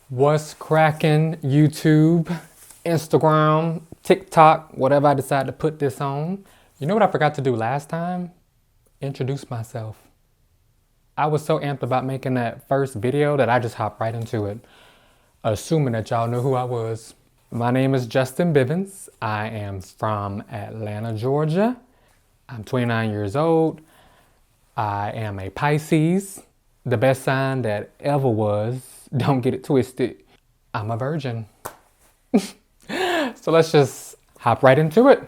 What's cracking, YouTube, Instagram, TikTok, whatever I decide to put this on? You know what I forgot to do last time? Introduce myself. I was so amped about making that first video that I just hopped right into it, assuming that y'all knew who I was. My name is Justin Bivens. I am from Atlanta, Georgia. I'm 29 years old. I am a Pisces, the best sign that ever was. Don't get it twisted. I'm a virgin. So let's just hop right into it.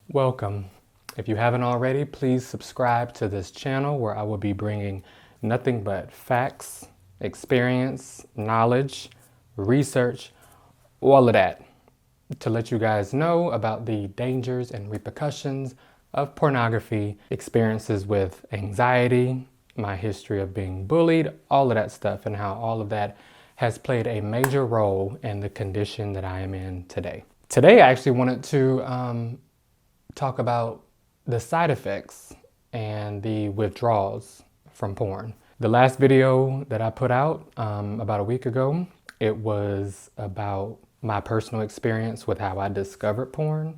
Welcome. If you haven't already, please subscribe to this channel where I will be bringing nothing but facts, experience, knowledge, research, all of that to let you guys know about the dangers and repercussions of pornography, experiences with anxiety, my history of being bullied, all of that stuff, and how all of that has played a major role in the condition that I am in today. Today, I actually wanted to talk about the side effects and the withdrawals from porn. The last video that I put out about a week ago, it was about my personal experience with how I discovered porn,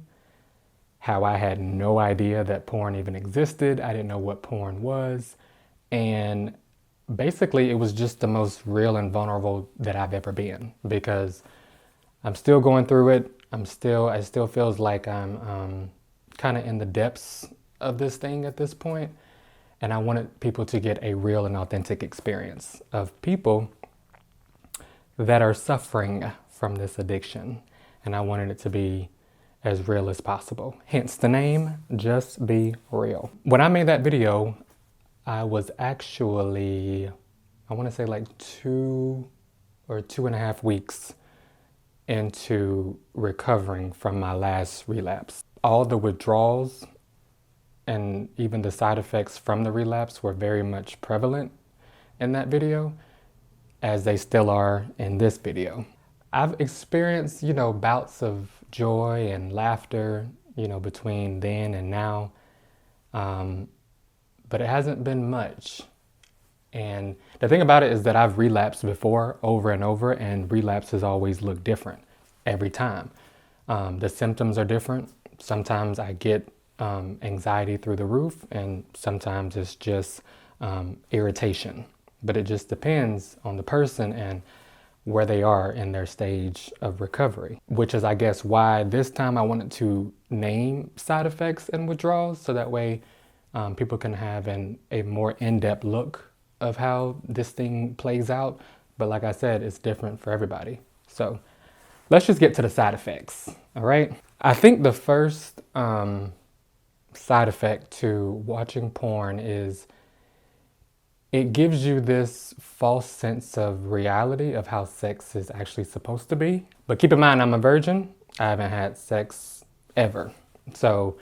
how I had no idea that porn even existed. I didn't know what porn was. And basically it was just the most real and vulnerable that I've ever been, because I'm still going through it. It still feels like I'm kind of in the depths of this thing at this point. And I wanted people to get a real and authentic experience of people that are suffering from this addiction. And I wanted it to be as real as possible. Hence the name, Just Be Real. When I made that video, I was actually, I want to say like 2 or 2.5 weeks into recovering from my last relapse. All the withdrawals and even the side effects from the relapse were very much prevalent in that video, as they still are in this video. I've experienced, bouts of joy and laughter, between then and now, but it hasn't been much. And the thing about it is that I've relapsed before over and over, and relapses always look different every time. The symptoms are different. Sometimes I get anxiety through the roof, and sometimes it's just irritation. But it just depends on the person and where they are in their stage of recovery, which is, I guess, why this time I wanted to name side effects and withdrawals, so that way people can have a more in-depth look of how this thing plays out. But like I said, it's different for everybody. So let's just get to the side effects, all right? I think the first side effect to watching porn is it gives you this false sense of reality of how sex is actually supposed to be. But keep in mind, I'm a virgin. I haven't had sex ever. So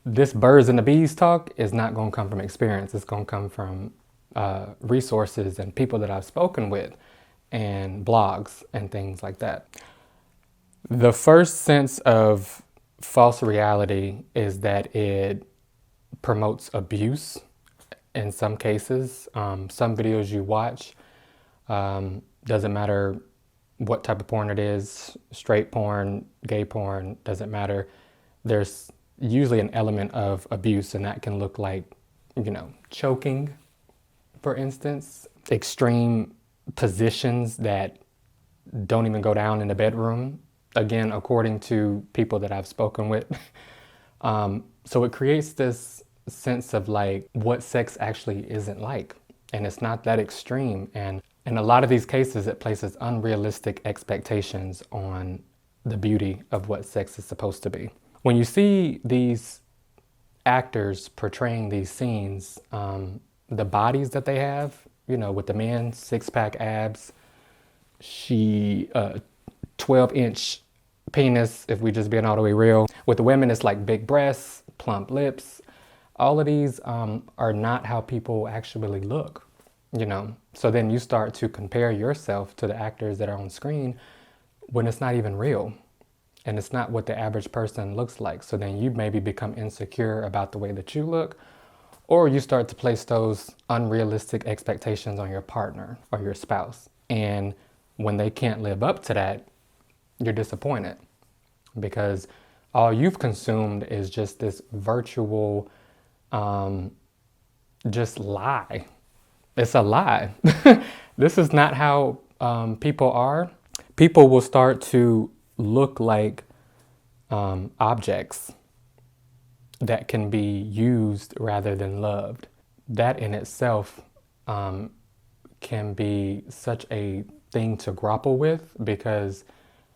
this birds and the bees talk is not going to come from experience. It's going to come from resources and people that I've spoken with and blogs and things like that. The first sense of false reality is that it promotes abuse. In some cases, some videos you watch, doesn't matter what type of porn it is, straight porn, gay porn, doesn't matter. There's usually an element of abuse, and that can look like, choking, for instance, extreme positions that don't even go down in the bedroom, again, according to people that I've spoken with. So it creates this sense of like what sex actually isn't like, and it's not that extreme. And in a lot of these cases, it places unrealistic expectations on the beauty of what sex is supposed to be. When you see these actors portraying these scenes, the bodies that they have, with the men, 6-pack abs, 12-inch penis, if we just being all the way real. With the women, it's like big breasts, plump lips. All of these are not how people actually look, So then you start to compare yourself to the actors that are on screen when it's not even real. and it's not what the average person looks like. So then you maybe become insecure about the way that you look, or you start to place those unrealistic expectations on your partner or your spouse. And when they can't live up to that, you're disappointed because all you've consumed is just this virtual, just lie. It's a lie. This is not how people are. People will start to look like objects that can be used rather than loved. That in itself can be such a thing to grapple with because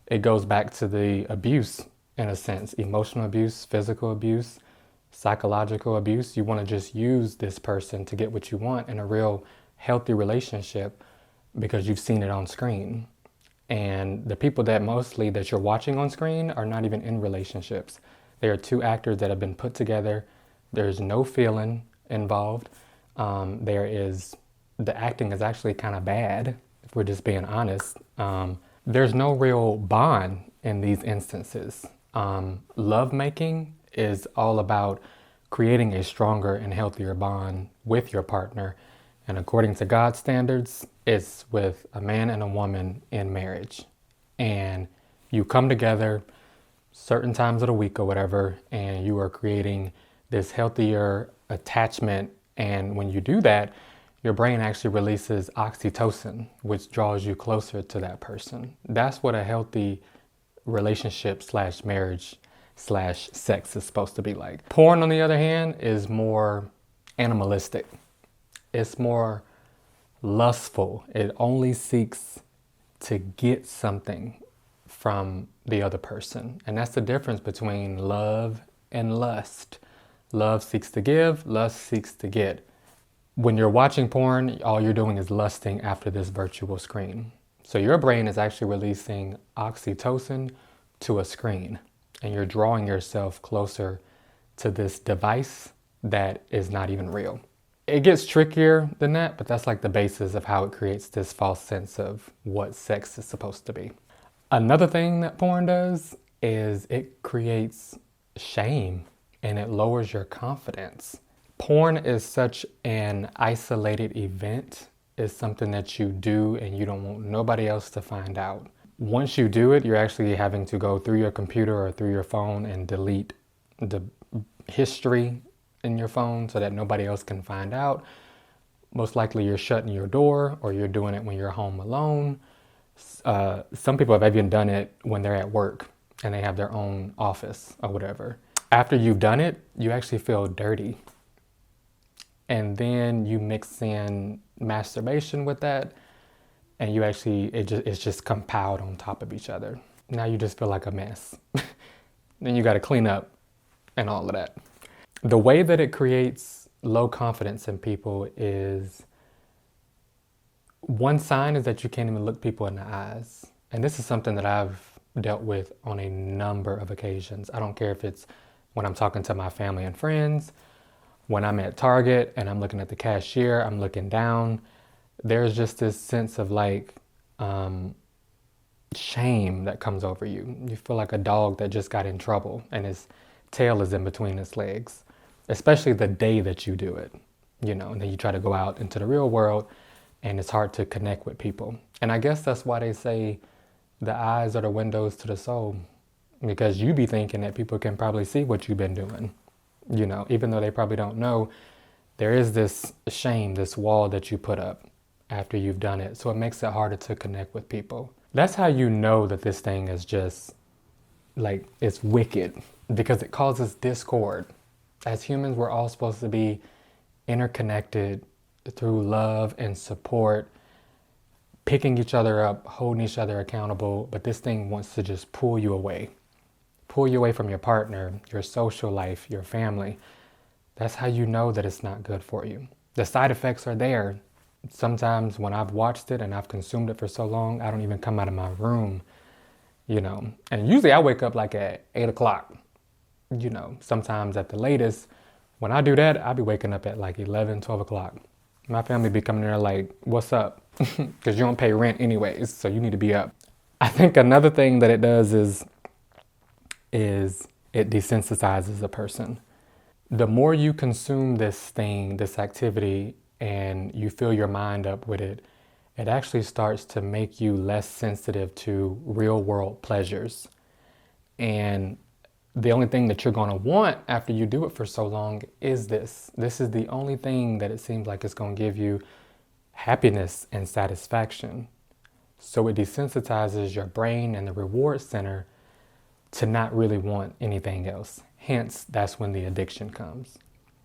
it goes back to the abuse in a sense, emotional abuse, physical abuse, psychological abuse. You want to just use this person to get what you want in a real healthy relationship because you've seen it on screen. And the people that mostly that you're watching on screen are not even in relationships. They are two actors that have been put together. There's no feeling involved. The acting is actually kind of bad, if we're just being honest. There's no real bond in these instances. Love making is all about creating a stronger and healthier bond with your partner. And according to God's standards, it's with a man and a woman in marriage. And you come together certain times of the week or whatever, and you are creating this healthier attachment. And when you do that, your brain actually releases oxytocin, which draws you closer to that person. That's what a healthy relationship / marriage / sex is supposed to be like. Porn, on the other hand, is more animalistic. It's more lustful. It only seeks to get something from the other person. And that's the difference between love and lust. Love seeks to give, lust seeks to get. When you're watching porn, all you're doing is lusting after this virtual screen. So your brain is actually releasing oxytocin to a screen, and you're drawing yourself closer to this device that is not even real. It gets trickier than that, but that's like the basis of how it creates this false sense of what sex is supposed to be. Another thing that porn does is it creates shame and it lowers your confidence. Porn is such an isolated event. It's something that you do and you don't want nobody else to find out. Once you do it, you're actually having to go through your computer or through your phone and delete the history in your phone so that nobody else can find out. Most likely you're shutting your door or you're doing it when you're home alone. Some people have even done it when they're at work and they have their own office or whatever. After you've done it, you actually feel dirty. And then you mix in masturbation with that, and it's just compiled on top of each other. Now you just feel like a mess. Then you got to clean up and all of that. The way that it creates low confidence in people is, one sign is that you can't even look people in the eyes. And this is something that I've dealt with on a number of occasions. I don't care if it's when I'm talking to my family and friends, when I'm at Target and I'm looking at the cashier, I'm looking down. There's just this sense of like shame that comes over you. You feel like a dog that just got in trouble and his tail is in between his legs, especially the day that you do it, and then you try to go out into the real world and it's hard to connect with people. And I guess that's why they say the eyes are the windows to the soul, because you be thinking that people can probably see what you've been doing, even though they probably don't know. There is this shame, this wall that you put up after you've done it. So it makes it harder to connect with people. That's how you know that this thing is just like, it's wicked, because it causes discord. As humans, we're all supposed to be interconnected through love and support, picking each other up, holding each other accountable. But this thing wants to just pull you away from your partner, your social life, your family. That's how you know that it's not good for you. The side effects are there. Sometimes when I've watched it and I've consumed it for so long, I don't even come out of my room, And usually I wake up like at 8 o'clock, Sometimes at the latest. When I do that, I'll be waking up at like 11, 12 o'clock. My family be coming there like, what's up? Because you don't pay rent anyways, so you need to be up. I think another thing that it does is is it desensitizes a person. The more you consume this thing, this activity, and you fill your mind up with it, it actually starts to make you less sensitive to real world pleasures. And the only thing that you're going to want after you do it for so long is this. This is the only thing that it seems like it's going to give you happiness and satisfaction. So it desensitizes your brain and the reward center to not really want anything else. Hence, that's when the addiction comes.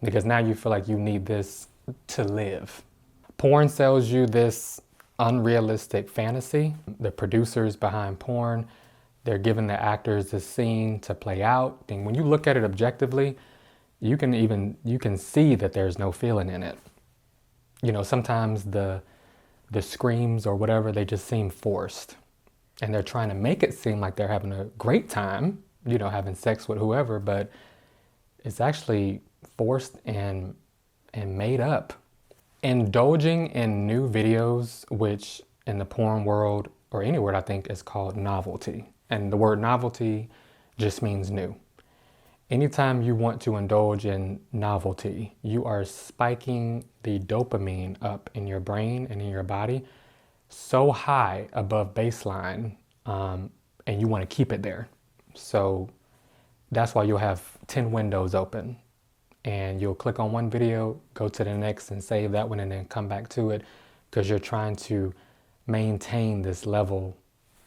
Because now you feel like you need this to live. Porn sells you this unrealistic fantasy. The producers behind porn, they're giving the actors this scene to play out. And when you look at it objectively, you can see that there's no feeling in it. You know, sometimes the screams or whatever, they just seem forced. And they're trying to make it seem like they're having a great time, you know, having sex with whoever, but it's actually forced and made up. Indulging in new videos, which in the porn world or any word I think is called novelty. And the word novelty just means new. Anytime you want to indulge in novelty, you are spiking the dopamine up in your brain and in your body so high above baseline, and you want to keep it there. So that's why you'll have 10 windows open and you'll click on one video, go to the next and save that one and then come back to it because you're trying to maintain this level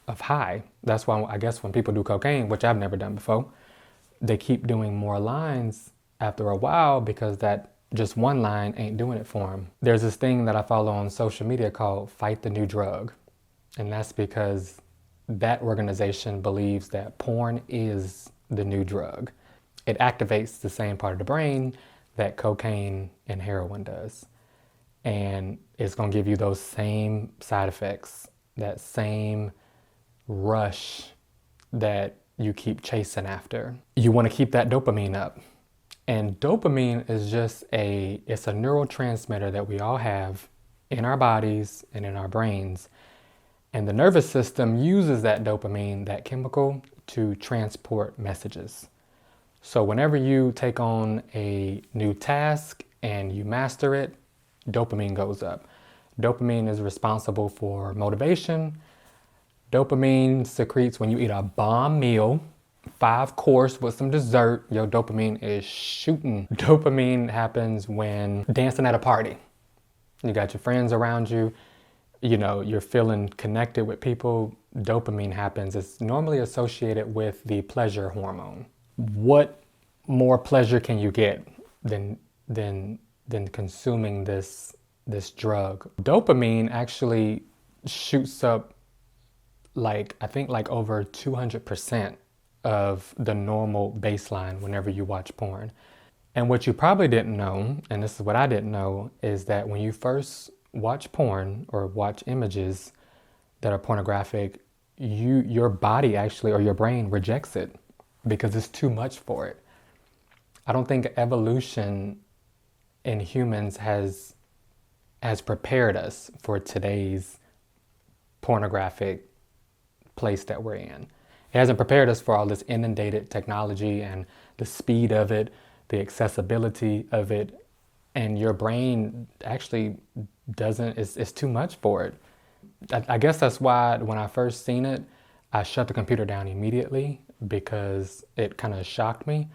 of high. That's why I guess when people do cocaine, which I've never done before, they keep doing more lines after a while because that just one line ain't doing it for them. There's this thing that I follow on social media called Fight the New Drug. And that's because that organization believes that porn is the new drug. It activates the same part of the brain that cocaine and heroin does. And it's gonna give you those same side effects, that same rush that you keep chasing after. You wanna keep that dopamine up. And dopamine is just it's a neurotransmitter that we all have in our bodies and in our brains. And the nervous system uses that dopamine, that chemical, to transport messages. So whenever you take on a new task and you master it, dopamine goes up. Dopamine is responsible for motivation. Dopamine secretes when you eat a bomb meal, 5-course with some dessert, your dopamine is shooting. Dopamine happens when dancing at a party. You got your friends around you, you know, you're feeling connected with people. Dopamine happens. It's normally associated with the pleasure hormone. What more pleasure can you get than consuming this drug? Dopamine actually shoots up I think over 200% of the normal baseline whenever you watch porn. And what you probably didn't know, and this is what I didn't know, is that when you first watch porn or watch images that are pornographic, your body actually, or your brain rejects it because it's too much for it. I don't think evolution in humans has prepared us for today's pornographic place that we're in. It hasn't prepared us for all this inundated technology and the speed of it, the accessibility of it, and your brain actually it's too much for it. I guess that's why when I first seen it, I shut the computer down immediately because it kind of shocked me.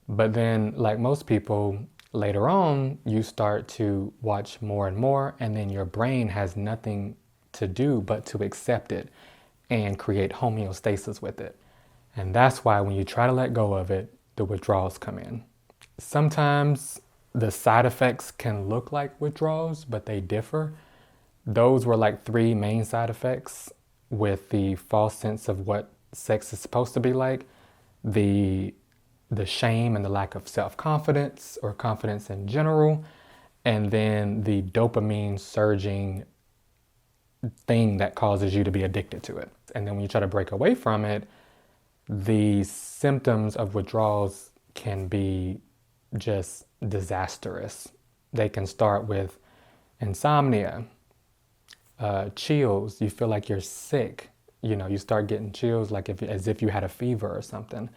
But then, like most people, later on, you start to watch more and more, and then your brain has nothing to do but to accept it and create homeostasis with it. And that's why when you try to let go of it, the withdrawals come in. Sometimes the side effects can look like withdrawals, but they differ. Those were like 3 main side effects with the false sense of what sex is supposed to be like, the shame and the lack of self-confidence or confidence in general, and then the dopamine surging thing that causes you to be addicted to it. And then when you try to break away from it, the symptoms of withdrawals can be just disastrous. They can start with insomnia, chills, you feel like you're sick, You start getting chills like as if you had a fever or something.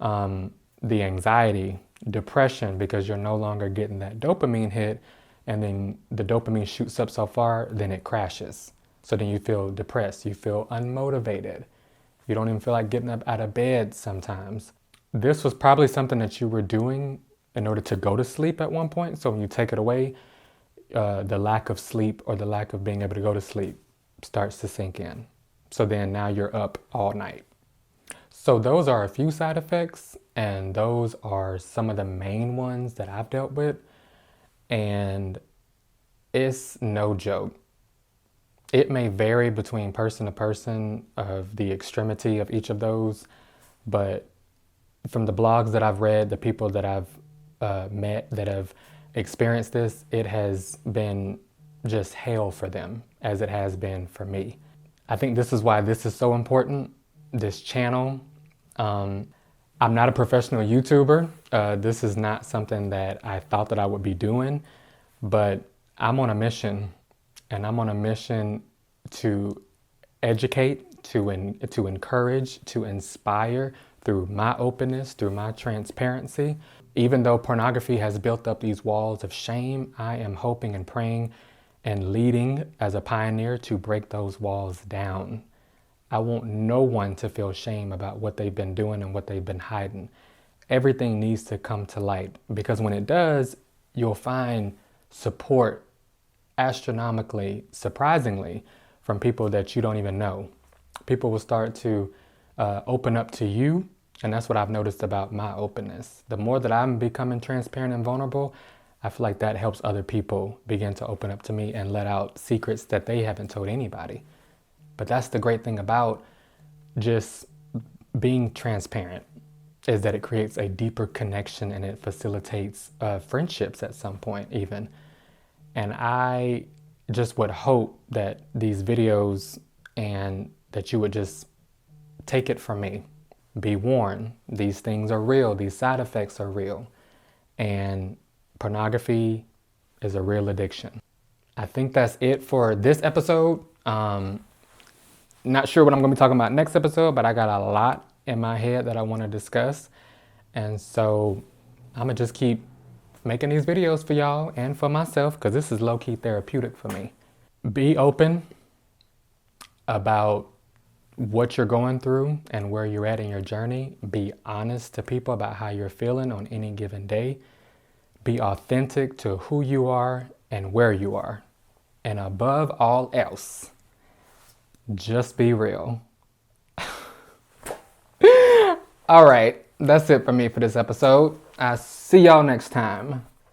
The anxiety, depression, because you're no longer getting that dopamine hit, and then the dopamine shoots up so far, then it crashes. So then you feel depressed, you feel unmotivated. You don't even feel like getting up out of bed sometimes. This was probably something that you were doing in order to go to sleep at one point. So when you take it away, the lack of sleep or the lack of being able to go to sleep starts to sink in. So then now you're up all night. So those are a few side effects, and those are some of the main ones that I've dealt with. And it's no joke. It may vary between person to person of the extremity of each of those, but from the blogs that I've read, the people that I've met that have experienced this, it has been just hell for them, as it has been for me. I think this is why this is so important, this channel. I'm not a professional YouTuber. This is not something that I thought that I would be doing, but I'm on a mission, and I'm on a mission to educate, to encourage, to inspire through my openness, through my transparency. Even though pornography has built up these walls of shame, I am hoping and praying and leading as a pioneer to break those walls down. I want no one to feel shame about what they've been doing and what they've been hiding. Everything needs to come to light, because when it does, you'll find support astronomically, surprisingly, from people that you don't even know. People will start to open up to you, and that's what I've noticed about my openness. The more that I'm becoming transparent and vulnerable, I feel like that helps other people begin to open up to me and let out secrets that they haven't told anybody. But that's the great thing about just being transparent, is that it creates a deeper connection, and it facilitates friendships at some point even. And I just would hope that these videos, and that you would just take it from me. Be warned, these things are real, these side effects are real. And pornography is a real addiction. I think that's it for this episode. Not sure what I'm going to be talking about next episode, but I got a lot in my head that I want to discuss. And so I'm going to just keep making these videos for y'all and for myself, because this is low-key therapeutic for me. Be open about what you're going through and where you're at in your journey. Be honest to people about how you're feeling on any given day. Be authentic to who you are and where you are. And above all else, just be real. All right, that's it for me for this episode. I'll see y'all next time.